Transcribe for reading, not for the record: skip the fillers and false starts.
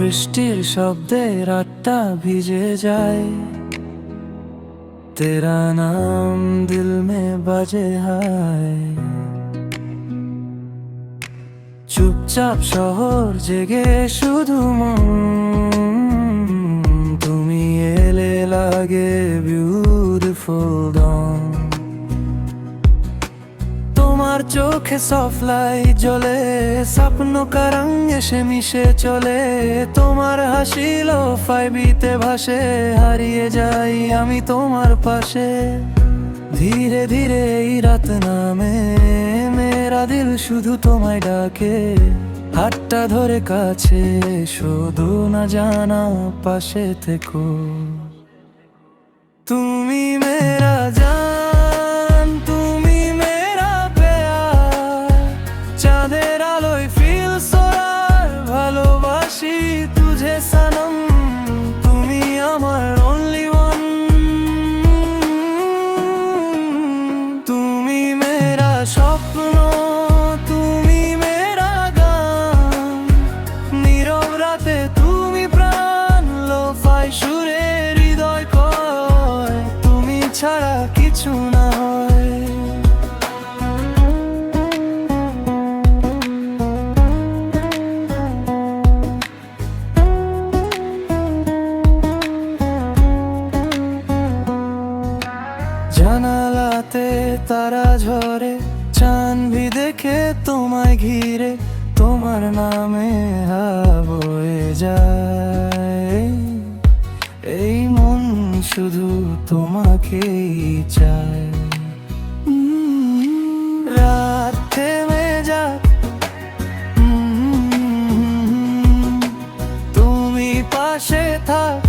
বৃষ্টির শব্দে রাতটা ভিজে যায়, তেরা নাম দিল মে বাজে হায়। চুপচাপ শহর জেগে শুধু মন, তুমি এলে লাগে বিউটিফুল ডন। তোমার চোখে সফট লাইট জ্বলে, স্বপ্ন কা রঙ এসে মিশে চলে। তোমার হাসি লো-ফাই বিতে ভাসে, হারিয়ে যাই আমি তোমার পাশে। ধীরে ধীরে এই রাত নামে, মেরা দিল শুধু তোমায় ডাকে। হাতটা ধরে কাছে শুধু না জানা পাশে থেকো। তুমি মেরা জান, তুমি মেরা প্যার। চাঁদের আলোয় ফিল সোরার, ভালোবাসি তুঝে সনম। তুমি আমার অনলি ওয়ান, তুমি মেরা স্বপ্ন, তুমি মেরা গান। নীরব রাতে তুমি প্রাণ, লো-ফাই সুরে হৃদয় কয় তুমি ছাড়া কিছু না হয়। জানালাতে তারা ঝরে, চাঁদ ভি দেখে তোমায় ঘিরে। তোমার নামে হাওয়া বয়ে যায়, এই মন শুধু তোমাকেই চায়। রাত থেমে যাক, তুমি পাশে থাক।